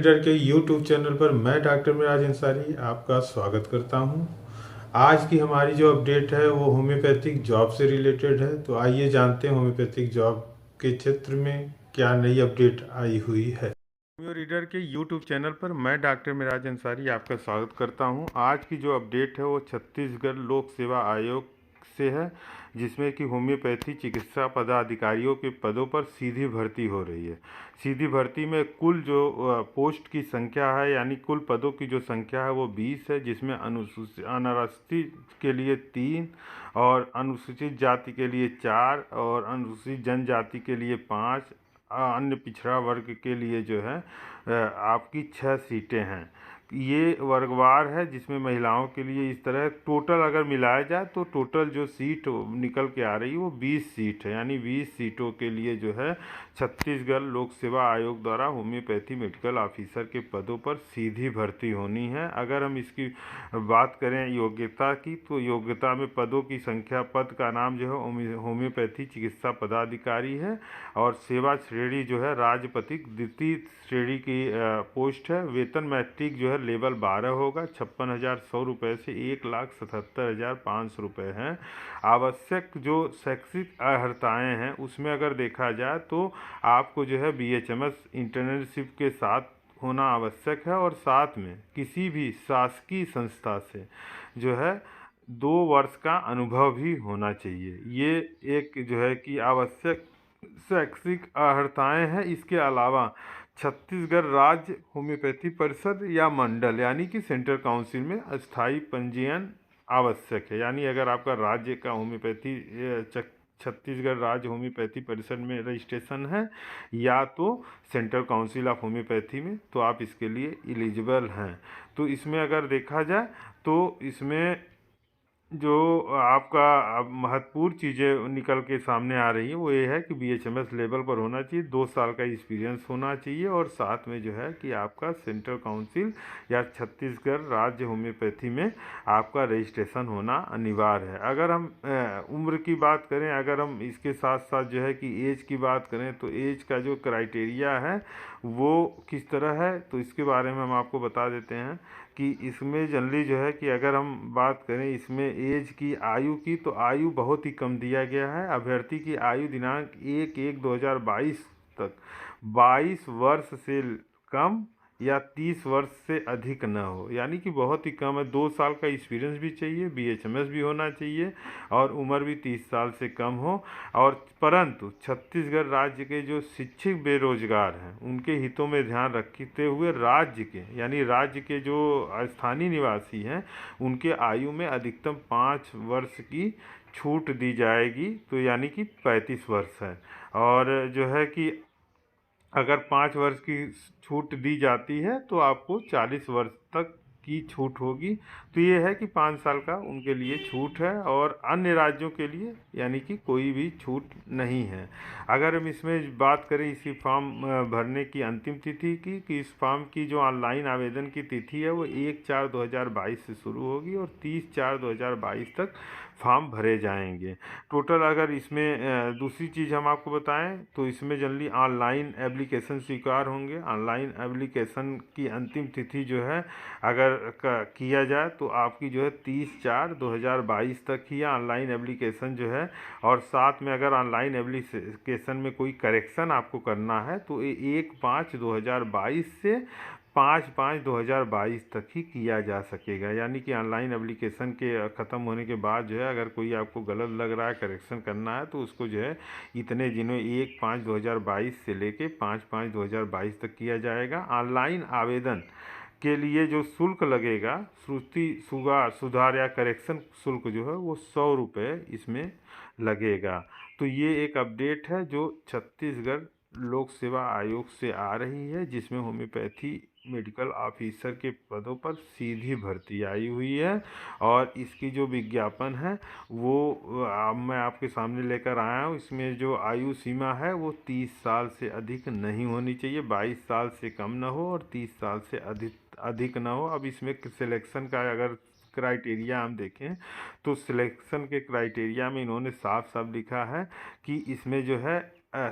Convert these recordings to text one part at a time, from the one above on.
Reader के YouTube channel पर मैं डॉक्टर मिराज अंसारी आपका स्वागत करता हूं। आज की हमारी जो अपडेट है वो होम्योपैथिक जॉब से रिलेटेड है। तो आइए जानते हैं होम्योपैथिक जॉब के क्षेत्र में क्या नई अपडेट आई हुई है। होम्यो रीडर के यूट्यूब चैनल पर मैं डॉक्टर मिराज अंसारी आपका स्वागत करता हूं। आज की जो अपडेट है वो छत्तीसगढ़ लोक सेवा आयोग से है, जिसमें कि होम्योपैथी चिकित्सा पदाधिकारियों के पदों पर सीधी भर्ती हो रही है। सीधी भर्ती में कुल जो पोस्ट की संख्या है, यानी कुल पदों की जो संख्या है वो 20 है, जिसमें अनुसूचित के लिए 3 और अनुसूचित जाति के लिए 4 और अनुसूचित जनजाति के लिए 5, अन्य पिछड़ा वर्ग के लिए जो है आपकी 6 सीटें हैं। ये वर्गवार है, जिसमें महिलाओं के लिए इस तरह टोटल अगर मिलाया जाए तो टोटल जो सीट निकल के आ रही है वो 20 सीट है। यानी 20 सीटों के लिए जो है छत्तीसगढ़ लोक सेवा आयोग द्वारा होम्योपैथी मेडिकल ऑफिसर के पदों पर सीधी भर्ती होनी है। अगर हम इसकी बात करें योग्यता की, तो योग्यता में पदों की संख्या, पद का नाम जो है होम्योपैथी चिकित्सा पदाधिकारी है और सेवा श्रेणी जो है राजपत्रित द्वितीय श्रेणी की पोस्ट है। वेतन मैट्रिक जो है लेवल 12 होगा। 56,100 रुपये से 1,77,500 रुपये हैं। आवश्यक जो शैक्षिक अर्हताएँ हैं उसमें अगर देखा जाए तो आपको जो है BHMS इंटर्नशिप के साथ होना आवश्यक है और साथ में किसी भी शासकीय संस्था से जो है 2 वर्ष का अनुभव भी होना चाहिए। ये एक जो है कि आवश्यक शैक्षिक अर्हताएँ हैं। इसके अलावा छत्तीसगढ़ राज्य होम्योपैथी परिषद या मंडल यानी कि सेंट्रल काउंसिल में अस्थायी पंजीयन आवश्यक है। यानी अगर आपका राज्य का होम्योपैथी छत्तीसगढ़ राज्य होम्योपैथी परिषद में रजिस्ट्रेशन है या तो सेंट्रल काउंसिल ऑफ होम्योपैथी में, तो आप इसके लिए एलिजिबल हैं। तो इसमें अगर देखा जाए तो इसमें जो आपका महत्वपूर्ण चीज़ें निकल के सामने आ रही हैं वो ये है कि BHMS लेवल पर होना चाहिए, 2 साल का एक्सपीरियंस होना चाहिए और साथ में जो है कि आपका सेंट्रल काउंसिल या छत्तीसगढ़ राज्य होम्योपैथी में आपका रजिस्ट्रेशन होना अनिवार्य है। अगर हम उम्र की बात करें, अगर हम इसके साथ साथ जो है कि एज की बात करें, तो एज का जो क्राइटेरिया है वो किस तरह है, तो इसके बारे में हम आपको बता देते हैं कि इसमें जनरली जो है कि अगर हम बात करें इसमें एज की, आयु की, तो आयु बहुत ही कम दिया गया है। अभ्यर्थी की आयु दिनांक 1/1/2022 तक 22 वर्ष से कम या 30 वर्ष से अधिक न हो, यानी कि बहुत ही कम है। 2 साल का एक्सपीरियंस भी चाहिए, BHMS भी होना चाहिए और उम्र भी 30 साल से कम हो। और परंतु छत्तीसगढ़ राज्य के जो शिक्षित बेरोजगार हैं उनके हितों में ध्यान रखते हुए राज्य के, यानी राज्य के जो स्थानीय निवासी हैं उनके आयु में अधिकतम 5 वर्ष की छूट दी जाएगी, तो यानी कि 35 वर्ष है। और जो है कि अगर 5 वर्ष की छूट दी जाती है तो आपको 40 वर्ष तक की छूट होगी। तो ये है कि 5 साल का उनके लिए छूट है और अन्य राज्यों के लिए यानी कि कोई भी छूट नहीं है। अगर हम इसमें बात करें इसी फॉर्म भरने की अंतिम तिथि की, कि इस फॉर्म की जो ऑनलाइन आवेदन की तिथि है वो 1/4/2022 से शुरू होगी और 30/4/2022 तक फॉर्म भरे जाएंगे। टोटल अगर इसमें दूसरी चीज़ हम आपको बताएं तो इसमें जनरली ऑनलाइन एप्लीकेशन स्वीकार होंगे। ऑनलाइन एप्लीकेशन की अंतिम तिथि जो है अगर किया जाए तो आपकी जो है 30/4/2022 तक ही ऑनलाइन एप्लीकेशन जो है। और साथ में अगर ऑनलाइन एप्लीकेशन में कोई करेक्शन आपको करना है तो 1/5/2022 से 5/5/2022 तक ही किया जा सकेगा। यानी कि ऑनलाइन एप्लीकेशन के ख़त्म होने के बाद जो है अगर कोई आपको गलत लग रहा है, करेक्शन करना है, तो उसको जो है इतने दिनों 1/5/2022 से लेके 5/5/2022 तक किया जाएगा। ऑनलाइन आवेदन के लिए जो शुल्क लगेगा, सुधार या करेक्शन शुल्क जो है वो 100 रुपये इसमें लगेगा। तो ये एक अपडेट है जो छत्तीसगढ़ लोक सेवा आयोग से आ रही है, जिसमें होम्योपैथी मेडिकल ऑफिसर के पदों पर सीधी भर्ती आई हुई है। और इसकी जो विज्ञापन है वो मैं आपके सामने लेकर आया हूँ। इसमें जो आयु सीमा है वो 30 साल से अधिक नहीं होनी चाहिए, 22 साल से कम ना हो और 30 साल से अधिक ना हो। अब इसमें सिलेक्शन का अगर क्राइटेरिया हम देखें तो सिलेक्शन के क्राइटेरिया में इन्होंने साफ साफ लिखा है कि इसमें जो है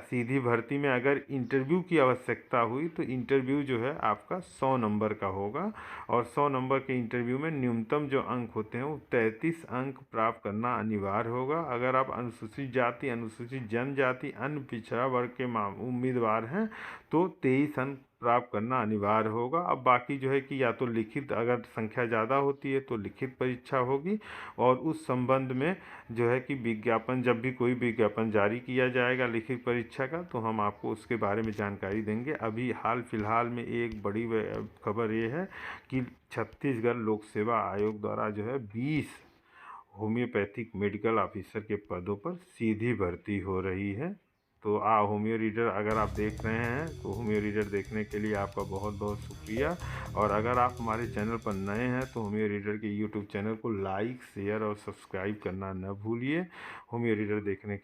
सीधी भर्ती में अगर इंटरव्यू की आवश्यकता हुई तो इंटरव्यू जो है आपका 100 नंबर का होगा, और 100 नंबर के इंटरव्यू में न्यूनतम जो अंक होते हैं वो 33 अंक प्राप्त करना अनिवार्य होगा। अगर आप अनुसूचित जाति, अनुसूचित जनजाति, अन्य पिछड़ा वर्ग के उम्मीदवार हैं तो 23 अंक प्राप्त करना अनिवार्य होगा। अब बाकी जो है कि या तो लिखित, अगर संख्या ज़्यादा होती है तो लिखित परीक्षा होगी, और उस संबंध में जो है कि विज्ञापन, जब भी कोई विज्ञापन जारी किया जाएगा लिखित परीक्षा का तो हम आपको उसके बारे में जानकारी देंगे। अभी हाल फिलहाल में एक बड़ी खबर ये है कि छत्तीसगढ़ लोक सेवा आयोग द्वारा जो है 20 होम्योपैथिक मेडिकल ऑफिसर के पदों पर सीधी भर्ती हो रही है। तो होम्यो रीडर अगर आप देख रहे हैं तो होम्यो रीडर देखने के लिए आपका बहुत बहुत शुक्रिया। और अगर आप हमारे चैनल पर नए हैं तो होम्यो रीडर के यूट्यूब चैनल को लाइक, शेयर और सब्सक्राइब करना न भूलिए। होम्यो रीडर देखने के